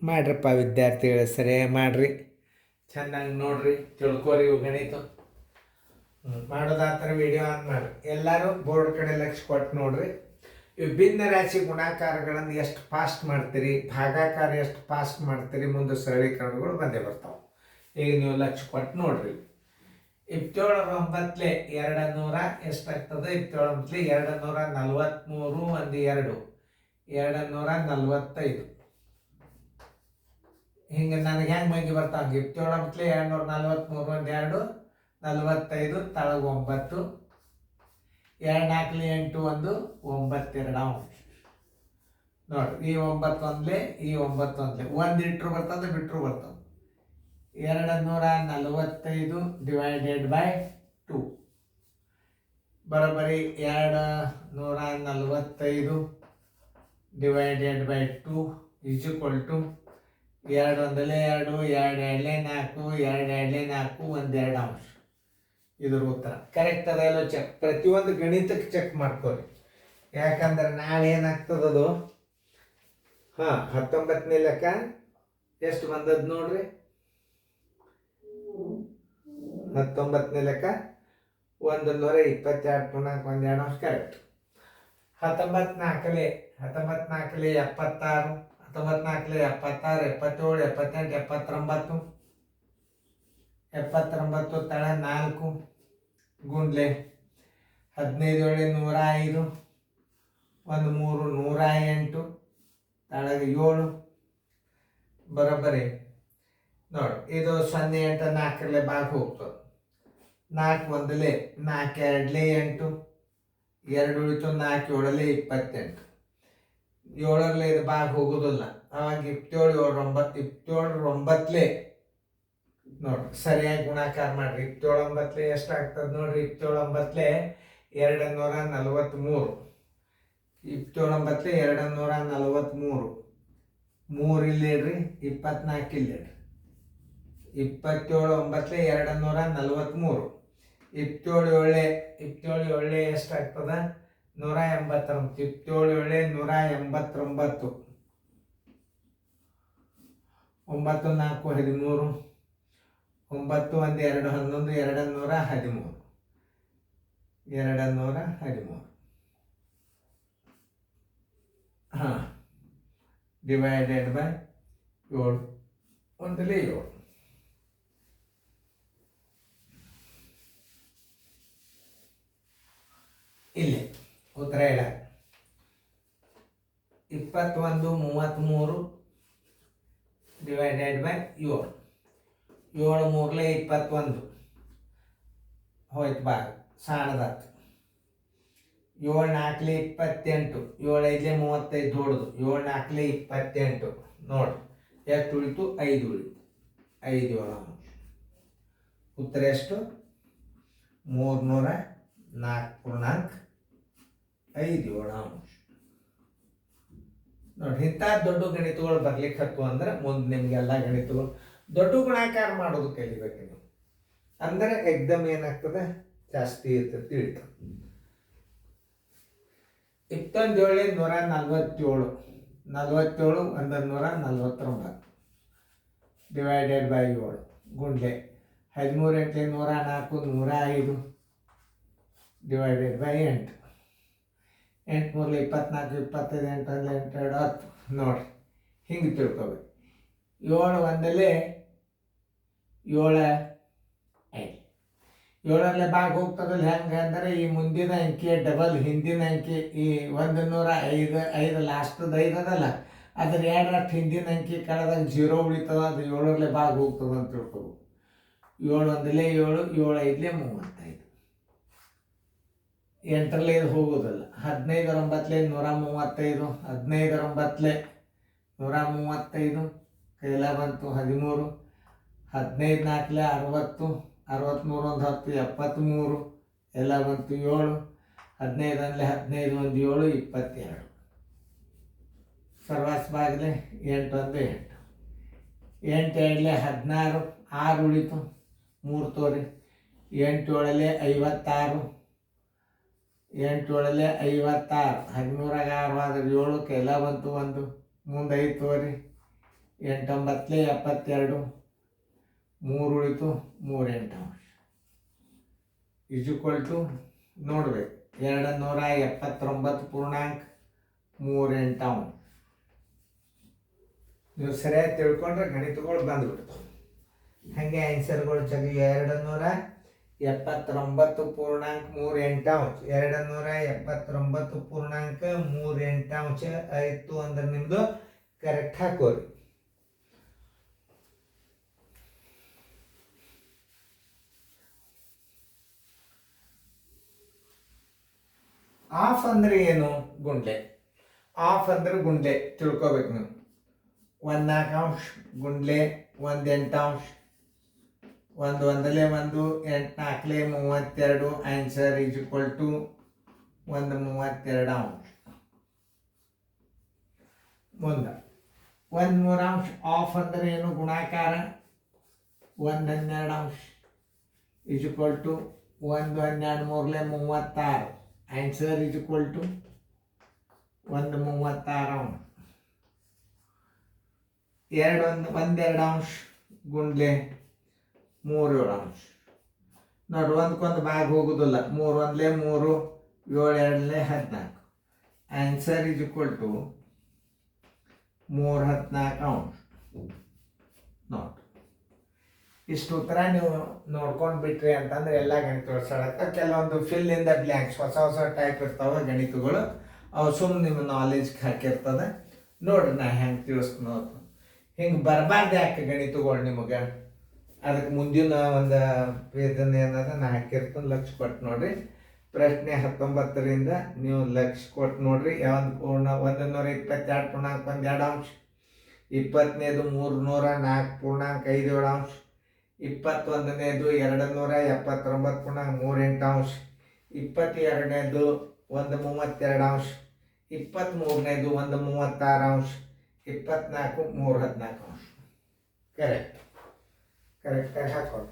ಮಾಡ್ರಪ್ಪ ವಿದ್ಯಾರ್ಥಿಗಳು ಸರಿಯಾಗಿ ಮಾಡಿರಿ, ಚೆನ್ನಾಗಿ ನೋಡ್ರಿ, ತಿಳ್ಕೊರಿ ಇವು ಗಣಿತ. ಮಾಡೋದಾತ್ರ ವಿಡಿಯೋ ಆನ್ ಮಾಡಿರಿ. ಎಲ್ಲರೂ ಬೋರ್ಡ್ ಕಡೆ ಲಕ್ಷ ಕೊಟ್ಟು ನೋಡ್ರಿ. ಇವು ಭಿನ್ನ ರಾಶಿ ಗುಣಾಕಾರಗಳನ್ನು ಎಷ್ಟು ಫಾಸ್ಟ್ ಮಾಡ್ತೀರಿ, ಭಾಗಾಕಾರ ಎಷ್ಟು ಫಾಸ್ಟ್ ಮಾಡ್ತೀರಿ, ಮುಂದೆ ಸರಳೀಕರಣಗಳು ಬಂದೇ ಬರ್ತಾವೆ. ಈಗ ನೀವು ಲಕ್ಷ ಕೊಟ್ಟು ನೋಡ್ರಿ. 27 9 ಎಷ್ಟಾಗ್ತದೆ? 27 243 ಒಂದು 2 245. ಹಿಂಗೆ ನನಗೆ ಹೆಂಗೆ ಮಂಗಿ ಬರ್ತಾವೆ? 27 243 ಒಂದು 2 45 ತಳಗ 9 2 4 8 ಒಂದು 9 2 ನೋಡ್ರಿ. ಈ 9 ಒಂದ್ಲೆ, ಈ 9 ಒಂದ್ಲೆ, ಒಂದು ಇಟ್ರು ಬರ್ತದೆ, ಬಿಟ್ಟರು ಬರ್ತದೆ. 245 ಡಿವೈಡೆಡ್ ಬೈ 2 ಬರೋಬ್ಬರಿ 245 divided by 2 is equal to 2 ಒಂದಲೇ 2 2 2 4 2 2 4 1 2 ಅಂಶ. ಇದ್ರ ಉತ್ತರ ಕರೆಕ್ಟ್ ಅದ ಎಲ್ಲೋ ಚೆಕ್, ಪ್ರತಿಯೊಂದು ಗಣಿತಕ್ಕೆ ಚೆಕ್ ಮಾಡ್ಕೋರಿ. ಯಾಕಂದ್ರೆ ನಾಳೆ ಏನಾಗ್ತದದು? 19ನೇ ಲೆಕ್ಕ ಎಷ್ಟು ಬಂದದ್ದು ನೋಡ್ರಿ. 19ನೇ ಲೆಕ್ಕ 122 ಪುನಃ 1 2 ಅಂಶ ಕರೆಕ್ಟ್. 19 4 76, 19 4 76, 77, 78, 79 ತಳ 4 ಗುಂಡ್ಲೆ 15 105 ಒಂದು 3 108 ತಳಗ 7 ಬರೋಬ್ಬರಿ. ನೋಡು, ಇದು 0 8 4 ಭಾಗ ಹೋಗ್ತದೆ. 4 ಒಂದಲೇ 4 2 8 2 ಉಳಿತು 4 7 28. 7ರಲ್ಲಿ ಇದು ಭಾಗ ಹೋಗೋದಿಲ್ಲ. ಅವಾಗ 27 7 9 ನೋಡ್ರಿ, ಸರಿಯಾಗಿ ಗುಣಾಕಾರ ಮಾಡ್ರಿ. 27 9 ಎಷ್ಟಾಗ್ತದೆ ನೋಡ್ರಿ? 27 243. 27 243 3 ಇಲ್ಲಿ ಇಡ್ರಿ, 24 ಇಲ್ಲಿ ಇಡ್ರಿ. 27 9 243. 27 7 ಎಷ್ಟಾಗ್ತದ? 189. 27 189. 9 4 13. 9 1 2 11 213. 213 ಡಿವೈಡೆಡ್ ಬೈ 7 ಒಂದಲೇ 7. ಇಲ್ಲಿ ಉತ್ತರ ಹೇಳ 21 33 ಡಿವೈಡೆಡ್ ಬೈ 7. 7 3 21 ಹೋಯ್ತು ಭಾಗ ಸಣ್ಣದಾಯ್ತು. 7 4 28, 7 5 35 ದೊಡ್ಡದು. 7 4 28 ನೋಡ್ರಿ, ಎಷ್ಟು ಉಳಿತು? 5 ಉಳಿತು. 5 7 ಅಂಶ. ಉತ್ತರ ಎಷ್ಟು? 304.57 ಅಂಶ. ನೋಡಿ, ಇಂಥ ದೊಡ್ಡ ಗಣಿತಗಳು ಬರ್ಲಿಕ್ಕೆ ಹತ್ತು ಅಂದ್ರೆ ಮುಂದೆ ನಿಮ್ಗೆಲ್ಲ ಗಣಿತಗಳು ದೊಡ್ಡ ಗುಣಾಕಾರ ಮಾಡೋದು ಕಲಿಬೇಕು ನೀವು. ಅಂದ್ರೆ ಎಕ್ದಮ್ ಏನಾಗ್ತದೆ? ಜಾಸ್ತಿ ಇರ್ತದೆ, ತಿಳಿತದೆ. 21 147 47 149 ಡಿವೈಡೆಡ್ ಬೈ 7 ಗುಂಡ್ಲೆ 13 8 104 105 ಡಿವೈಡೆಡ್ ಬೈ 8. 8 3 24 25 8 8 2 10 ನೋಡ್ರಿ, ಹಿಂಗೆ ತಿಳ್ಕೊಬೇಕು. 7 ಒಂದಲೇ 7 5. 7ರಲ್ಲಿ ಭಾಗ ಹೋಗ್ತದಲ್ಲ. ಹೆಂಗೆ ಅಂದರೆ ಈ ಮುಂದಿನ ಅಂಕಿ ಡಬಲ್ ಹಿಂದಿನ ಅಂಕಿ. ಈ 105 5 ಲಾಸ್ಟದ 5 ಅದಲ್ಲ, ಅದ್ರ 2 ಹಿಂದಿನ ಅಂಕಿ ಕಳೆದಾಗ 0 ಉಳಿತದ. ಅದು 7ರಲ್ಲಿ ಭಾಗ ಹೋಗ್ತದೆ ಅಂತ ತಿಳ್ಕೊಬೇಕು. 7 ಒಂದಲೇ 7 7 5 35. 8ರಲ್ಲಿ ಇದು ಹೋಗೋದಿಲ್ಲ. 15 9 135. 15 9 135 ಕೈಲ ಬಂತು 13. 15 4 60 63 1 10 73 ಎಲ್ಲ ಬಂತು 7. 15 1 15 1 7 22. ಸರ್ವಾಸ ಬಾಗಿಲೆ 8 1 8 8 2 16 6 ಉಳಿತು 3 ತೋರಿ. 8 7 56. 8 7 56. 13 6 ಆದ್ರೆ 7 ಕೈಲ ಬಂತು 1 ಮುಂದೆ 5 ತೋರಿ. ಎಂಟೊಂಬತ್ತಲೇ 72, 3 ಉಳಿತು 3 ಎಂಟಾಂಶ ಈಜ್ವಲ್ ಟು ನೋಡ್ಬೇಕು 279.3 ಎಂಟಾಂಶ. ನೀವು ಸರಿಯಾಗಿ ತಿಳ್ಕೊಂಡ್ರೆ ಗಣಿತಗಳು ಬಂದ್ಬಿಡ್ತಾವೆ. ಹಾಗೆ ಆನ್ಸರ್ಗಳು ಚಗಿ 279.3 ಎಂಟಾಂಶ 279.3 ಎಂಟಾಂಶ ಆಯಿತು ಅಂದ್ರೆ ನಿಮ್ಮದು ಕರೆಕ್ಟ್ ಹಾಕೋರಿ. ಆಫ್ ಅಂದ್ರೆ ಏನು? ಗುಂಡ್ಲೆ. ಆಫ್ ಅಂದ್ರೆ ಗುಂಡ್ಲೆ ತಿಳ್ಕೊಬೇಕು ನೀವು. 1/4 ಗುಂಡ್ಲೆ 1 ಎಂಟಾಂಶ 1 1 1 8 4 32 ಆನ್ಸರ್ ಈಜ್ವಲ್ ಟು 1 32 ಅಂಶ. ಮುಂದೆ 1 3 ಅಂಶ ಆಫ್ ಅಂದ್ರೆ ಏನು? ಗುಣಾಕಾರ 1 12 ಅಂಶ equal to 1 12 3 36 answer equal to 1 36 ಅಂಶ. 1 2 ಅಂಶ ಗುಂಡ್ಲೆ 3 7 ಅಂಶ. ನೋಡ್ರಿ ಒಂದಕ್ಕೊಂದು ಭಾಗ ಹೋಗುದಿಲ್ಲ. 3 1 3 7 2 14 ಆನ್ಸರ್ ಈಜ್ವಲ್ ಟು 3 14 ಅಂಶ. ನೋಡ್ರಿ ಇಷ್ಟು ಉತ್ತರ ನೀವು ನೋಡ್ಕೊಂಡು ಬಿಟ್ರಿ ಅಂತಂದ್ರೆ ಎಲ್ಲ ಗಣಿತಗಳು ಸಳತ್ತ. ಕೆಲವೊಂದು ಫಿಲ್ ಇನ್ ದ ಬ್ಲ್ಯಾಂಕ್ಸ್ ಹೊಸ ಹೊಸ ಟೈಪ್ ಇರ್ತಾವೆ ಗಣಿತಗಳು, ಅವು ಸುಮ್ಮನೆ ನಿಮ್ಮ ನಾಲೆಜ್ಗೆ ಹಾಕಿರ್ತದೆ. ನೋಡ್ರಿ ನಾ ಹೆಂಗೆ ತಿಳಿಸ್ತೀನಿ. ಹಿಂಗೆ ಬರಬಾರ್ದು ಯಾಕೆ ಗಣಿತಗಳು ನಿಮಗೆ? ಅದಕ್ಕೆ ಮುಂದಿನ ಒಂದು ವೇದನೆ ಏನದ ನಾ ಹಾಕಿರ್ತೀನಿ, ಲಕ್ಷ ಕೊಟ್ಟು ನೋಡ್ರಿ. ಪ್ರಶ್ನೆ 19ರಿಂದ ನೀವು ಲಕ್ಷ ಕೊಟ್ಟು ನೋಡ್ರಿ. ಯಾವ್ದು ಪೂರ್ಣ 122.12 ಅಂಶ, 20ನೇದು 304.57 ಅಂಶ, 21ನೇದು 279.38 ಅಂಶ, 22ನೇದು 132 ಅಂಶ, 23ನೇದು 136 ಅಂಶ, 24 314 ಅಂಶ. ಕರೆಕ್ಟಾಗಿ ಹಾಕೋದು.